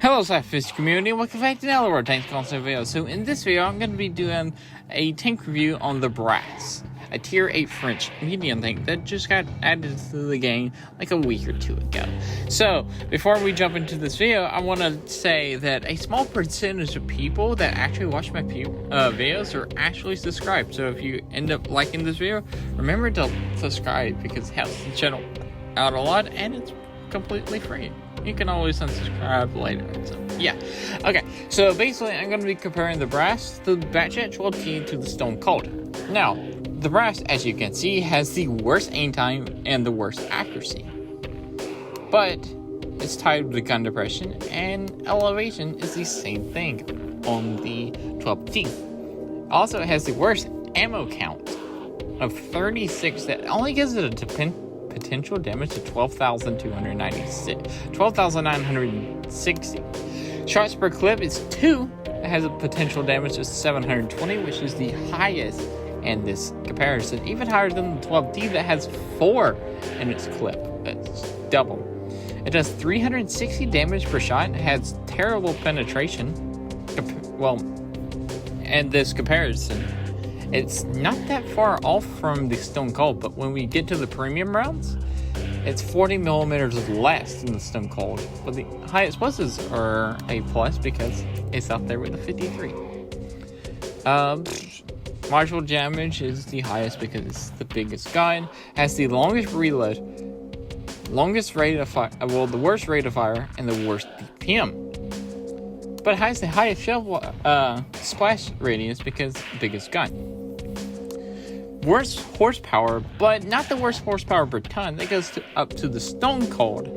Hello SLAPAFISH community, welcome back to another WoT tank console video. So in this video, I'm going to be doing a tank review on the Brass, a tier 8 French medium tank that just got added to the game like a week or two ago. So before we jump into this video, I want to say that a small percentage of people that actually watch my videos are actually subscribed. So if you end up liking this video, remember to subscribe because it helps the channel out a lot and it's completely free. You can always unsubscribe later. So, yeah. Okay, so basically, I'm going to be comparing the Brass, the Batchat WoT to the Stone Cold. Now, the Brass, as you can see, has the worst aim time and the worst accuracy. But it's tied with gun depression, and elevation is the same thing on the 12T. Also, it has the worst ammo count of 36 that only gives it a potential damage to 12,960. Shots per clip is 2. It has a potential damage of 720, which is the highest in this comparison. Even higher than the 12D that has 4 in its clip. It's double. It does 360 damage per shot. It has terrible penetration. In this comparison, it's not that far off from the Stone Cold, but when we get to the premium rounds, it's 40 millimeters less than the Stone Cold. But the high explosives are a plus because it's up there with the 53. Marginal damage is the highest because it's the biggest gun. Has the longest reload, longest rate of fire, the worst rate of fire, and the worst DPM. But it has the highest shell splash radius because it's the biggest gun. Worst horsepower, but not the worst horsepower per ton. That goes up to the Stone Cold.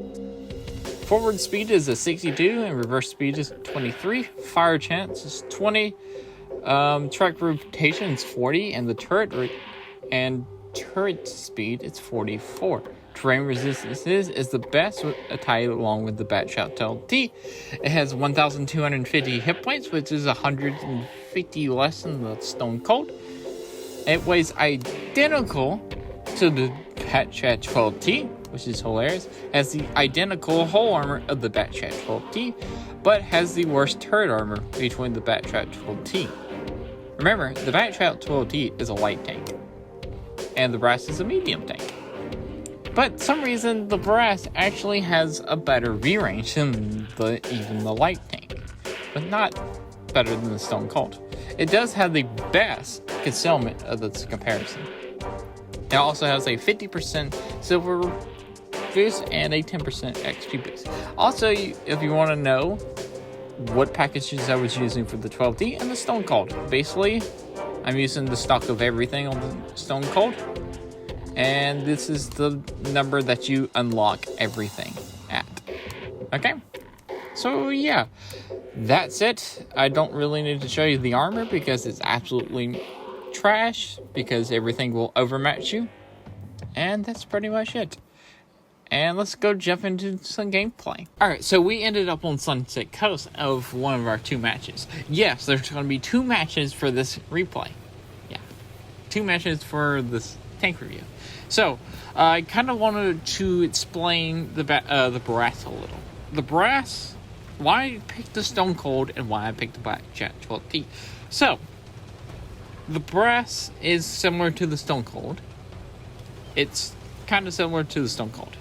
Forward speed is a 62 and reverse speed is 23. Fire chance is 20. Track rotation is 40, and the turret speed is 44. Terrain resistance is the best, tied along with the Batchat WoT. It has 1,250 hit points, which is 150 less than the Stone Cold. It weighs identical to the Batchat WoT, which is hilarious. Has the identical hull armor of the Batchat WoT, but has the worst turret armor between the Batchat WoT. Remember, the Batchat WoT is a light tank, and the Brass is a medium tank. But for some reason, the Brass actually has a better V-range than even the light tank, but not better than the Stone Cold. It does have the best concealment of this comparison. It also has a 50% silver boost and a 10% XP boost. Also, if you want to know what packages I was using for the 12D and the Stone Cold, basically, I'm using the stock of everything on the Stone Cold, and this is the number that you unlock everything at. Okay? So, yeah. That's it. I don't really need to show you the armor because it's absolutely trash because everything will overmatch you. And that's pretty much it. And let's go jump into some gameplay. Alright, so we ended up on Sunset Coast of one of our 2 matches. Yes, there's going to be 2 matches for this replay. Yeah, 2 matches for this tank review. So, I kind of wanted to explain the Brass a little. The Brass, why I picked the Stone Cold and why I picked the Batchat WoT. So, the Brass is similar to the Stone Cold. It's kind of similar to the Stone Cold.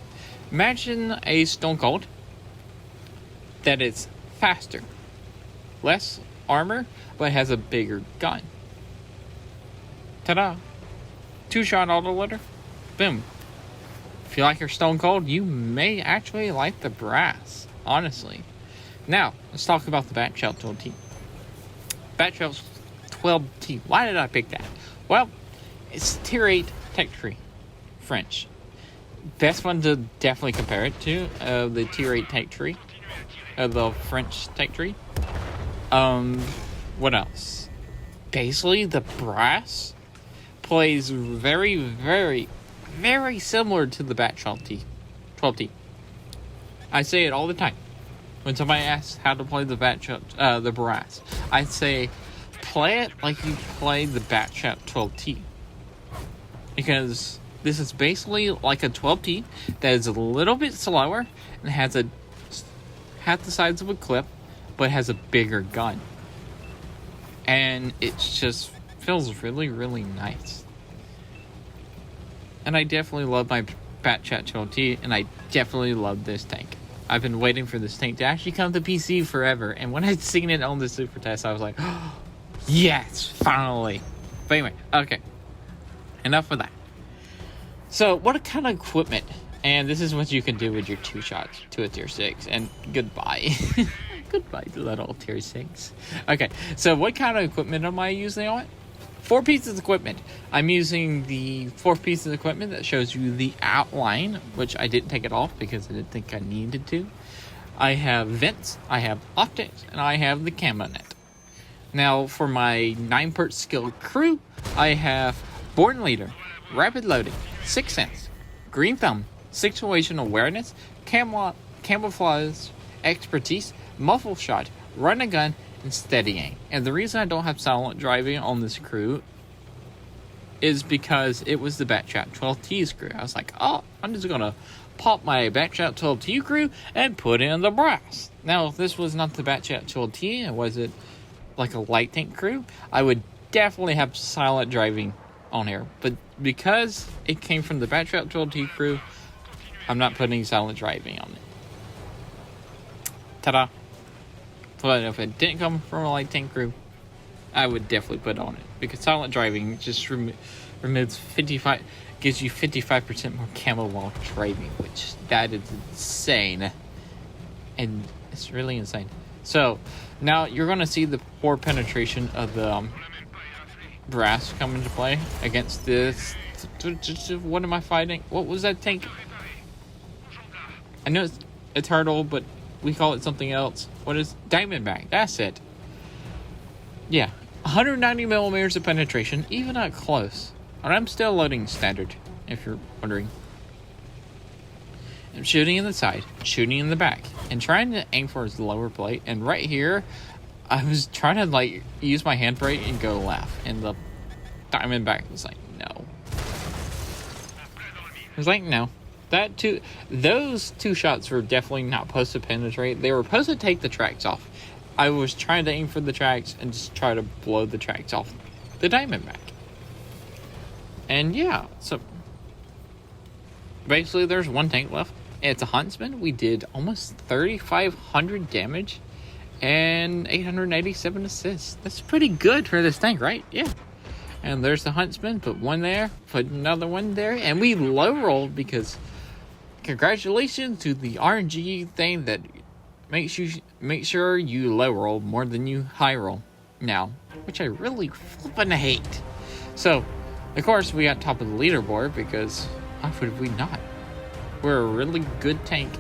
Imagine a Stone Cold that is faster, less armor, but has a bigger gun. Ta-da! 2-shot auto loader. Boom. If you like your Stone Cold, you may actually like the Brass, honestly. Now, let's talk about the Batchat WoT. Batchat 12T. Why did I pick that? Well, it's tier 8 tech tree. French. Best one to definitely compare it to, the tier 8 tech tree. The French tech tree. What else? Basically, the Brass plays very, very, very similar to the Batchat 12T. I say it all the time. When somebody asks how to play the the Brass, I say, play it like you play the Batchat 12T. Because this is basically like a 12T that is a little bit slower and has half the size of a clip but has a bigger gun. And it just feels really, really nice. And I definitely love my Châtillon T, and I definitely love this tank. I've been waiting for this tank to actually come to PC forever, and when I'd seen it on the Super Test, I was like, oh, yes, finally. But anyway, okay. Enough of that. So, what kind of equipment? And this is what you can do with your 2 shots to a tier 6. And goodbye. Goodbye, little tier 6. Okay, so what kind of equipment am I using on it? 4 pieces of equipment. I'm using the 4 pieces of equipment that shows you the outline, which I didn't take it off because I didn't think I needed to. I have vents, I have optics, and I have the camo net. Now, for my 9-part skill crew, I have Born Leader, Rapid Loading, 6th Sense, Green Thumb, Situation Awareness, Camouflage, Expertise, Muffle Shot, Run a Gun, and Steadying. And the reason I don't have silent driving on this crew is because it was the Batchat 12T's crew. I was like, oh, I'm just gonna pop my Batchat 12T crew and put in the brass. Now, if this was not the Batchat 12T, and was it like a light tank crew, I would definitely have silent driving on here. But because it came from the Batchat 12T crew, I'm not putting silent driving on it. Ta-da! But if it didn't come from a light tank crew, I would definitely put it on it. Because silent driving just removes 55, gives you 55% more camo while driving, which that is insane. And it's really insane. So, now you're going to see the poor penetration of the brass come into play against this. What am I fighting? What was that tank? I know it's a turtle, but we call it something else. What is Diamondback? That's it. Yeah, 190 millimeters of penetration, even up close. And I'm still loading standard, if you're wondering. I'm shooting in the side, shooting in the back, and trying to aim for his lower plate. And right here, I was trying to like use my handbrake and go left, and the Diamondback was like, no. I was like, no. Those 2 shots were definitely not supposed to penetrate. They were supposed to take the tracks off. I was trying to aim for the tracks and just try to blow the tracks off the Diamondback. And yeah, so basically there's 1 tank left. It's a Huntsman. We did almost 3,500 damage and 887 assists. That's pretty good for this tank, right? Yeah. And there's the Huntsman. Put 1 there, put another 1 there, and we low rolled because congratulations to the RNG thing that make sure you low roll more than you high roll now, which I really flippin' hate. So, of course, we got top of the leaderboard because how would we not? We're a really good tank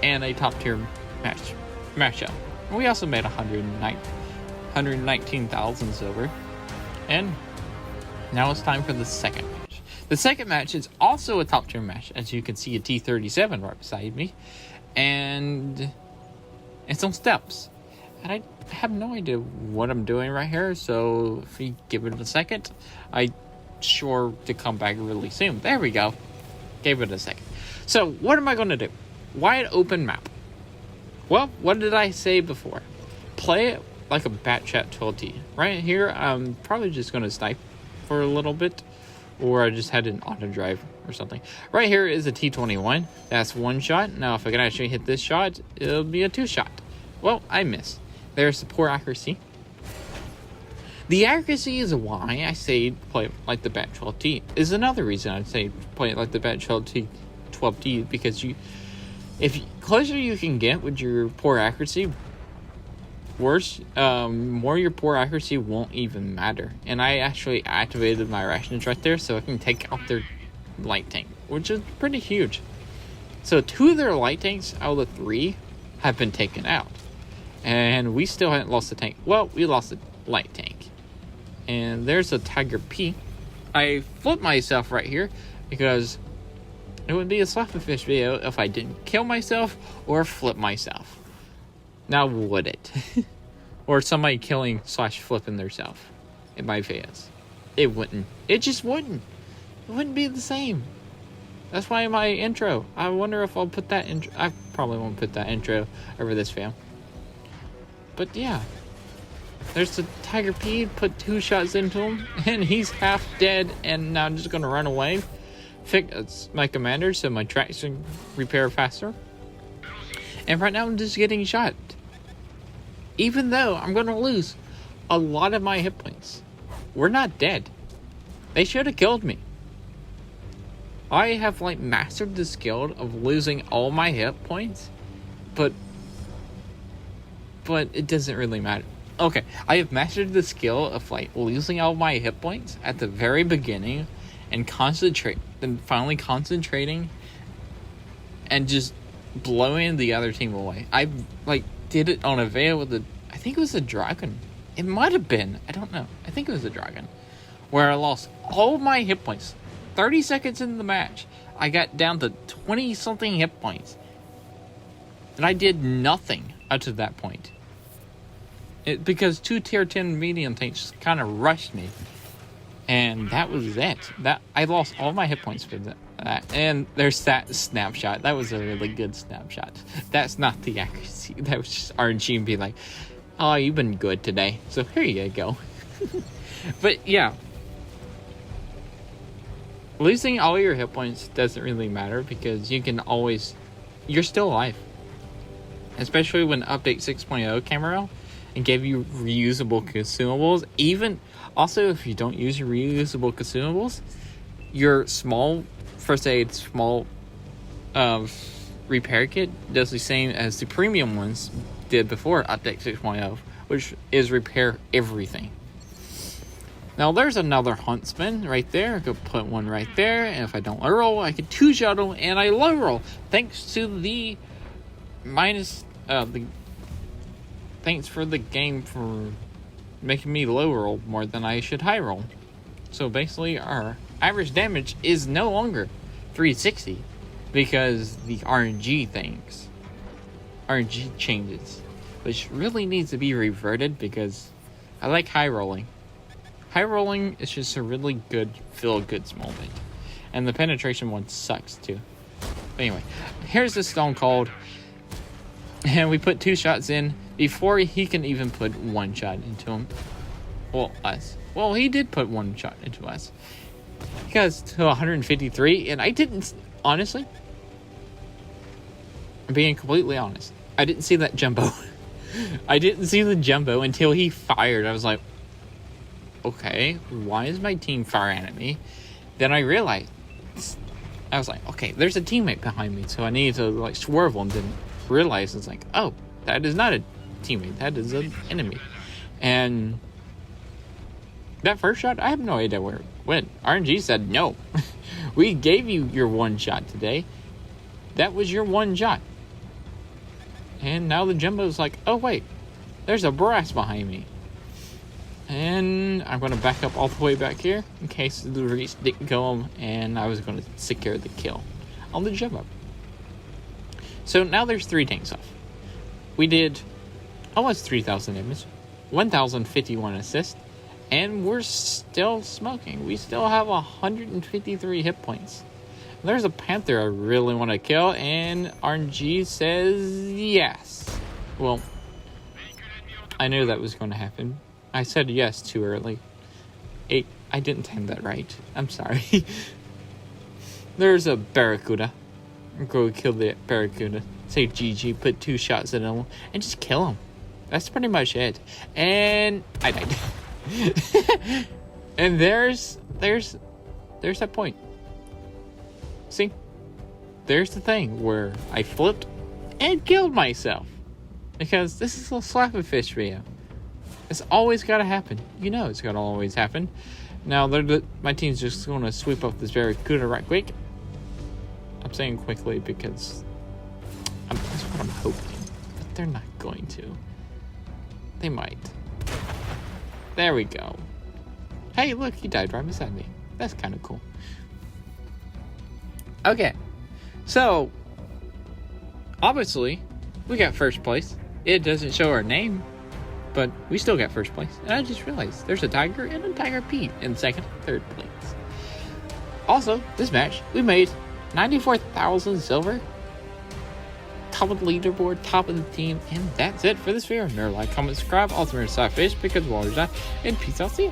and a top tier matchup. We also made 119,000 silver, and now it's time for the second match. The second match is also a top tier match, as you can see a T-37 right beside me, and it's on steps. And I have no idea what I'm doing right here, so if we give it a second, I'm sure to come back really soon. There we go. Gave it a second. So, what am I going to do? Wide open map. Well, what did I say before? Play it like a Batchat 12T. Right here, I'm probably just going to snipe for a little bit, or I just had an auto drive or something. Right here is a T21. That's 1 shot. Now, if I can actually hit this shot, it'll be a 2 shot. Well, I missed. There's the poor accuracy. The accuracy is why I say play it like the Bat 12T. Is another reason I'd say play it like the Bat 12T, because closer you can get with your poor accuracy, more your poor accuracy won't even matter. And I actually activated my rations right there so I can take out their light tank, which is pretty huge. So 2 of their light tanks out of the 3 have been taken out. And we still haven't lost the tank. Well, we lost the light tank. And there's a Tiger P. I flipped myself right here because it would be a SLAPAFISH video if I didn't kill myself or flip myself. Now would it? Or somebody killing / flipping themselves in my videos. It wouldn't. It just wouldn't. It wouldn't be the same. That's why my intro. I wonder if I'll put that intro. I probably won't put that intro over this video. But yeah. There's the Tiger P, put 2 shots into him, and he's half dead, and now I'm just gonna run away. Fix my commander so my tracks can repair faster. And right now I'm just getting shot. Even though I'm gonna lose a lot of my hit points. We're not dead. They should have killed me. I have like mastered the skill of losing all my hit points, but it doesn't really matter. Okay, I have mastered the skill of like losing all my hit points at the very beginning and finally concentrating and just blowing the other team away. I like did it on a veil with I think it was a dragon. It might have been. I don't know. I think it was a dragon. Where I lost all my hit points. 30 seconds into the match, I got down to 20-something hit points. And I did nothing up to that point. Because 2 tier 10 medium tanks kind of rushed me. And that was it. I lost all my hit points for that. And there's that snapshot. That was a really good snapshot. That's not the accuracy. That was just RNG and being like, oh, you've been good today. So here you go. But yeah. Losing all your hit points doesn't really matter because you can always... You're still alive. Especially when Update 6.0 came around and gave you reusable consumables. Even... Also, if you don't use your reusable consumables, your small first aid, small repair kit does the same as the premium ones did before Update 6.0, which is repair everything. Now, there's another huntsman right there. I could put one right there, and if I don't low roll, I could 2-shot him, and I low roll. Thanks to the thanks for the game for making me low roll more than I should high roll. So basically, our average damage is no longer 360 because the RNG changes, which really needs to be reverted because I like high rolling. High rolling is just a really good feel-good moment. And the penetration one sucks too. But anyway, here's the Stone Cold. And we put 2 shots in before he can even put 1 shot into him. Well, us. Well, he did put 1 shot into us. He got us to 153, and I didn't, honestly, I'm being completely honest, I didn't see that jumbo. I didn't see the jumbo until he fired. I was like, okay, why is my team firing at me? Then I realized, I was like, okay, there's a teammate behind me, so I need to like swerve and then realize it's like, oh, that is not a teammate, that is an enemy. And that first shot, I have no idea where it went. RNG said, no, we gave you your 1 shot today. That was your 1 shot. And now the jumbo's like, oh wait, there's a brass behind me. And I'm going to back up all the way back here in case the reach didn't go him, and I was going to secure the kill on the jumbo. So now there's 3 tanks off. We did almost 3,000 damage, 1,051 assists, and we're still smoking. We still have 153 hit points. There's a Panther I really want to kill, and RNG says yes. Well, I knew that was going to happen. I said yes too early. I didn't time that right. I'm sorry. There's a Barracuda. Go kill the Barracuda. Say GG, put 2 shots in him, and just kill him. That's pretty much it. And I died. And there's that point. See? There's the thing where I flipped and killed myself. Because this is a SLAPAFISH video. It's always got to happen. You know it's going to always happen. Now, my team's just going to sweep up this Barracuda right quick. I'm saying quickly because that's what I'm hoping. But they're not going to. They might. There we go. Hey, look, he died right beside me. That's kind of cool. Okay. So, obviously, we got first place. It doesn't show our name, but we still got first place. And I just realized there's a Tiger and a Tiger P in second and third place. Also, this match, we made 94,000 silver. top of the leaderboard, top of the team, and that's it for this video. Remember, like, comment, subscribe, also remember to SLAPAFISH because water's out, and peace out, see ya.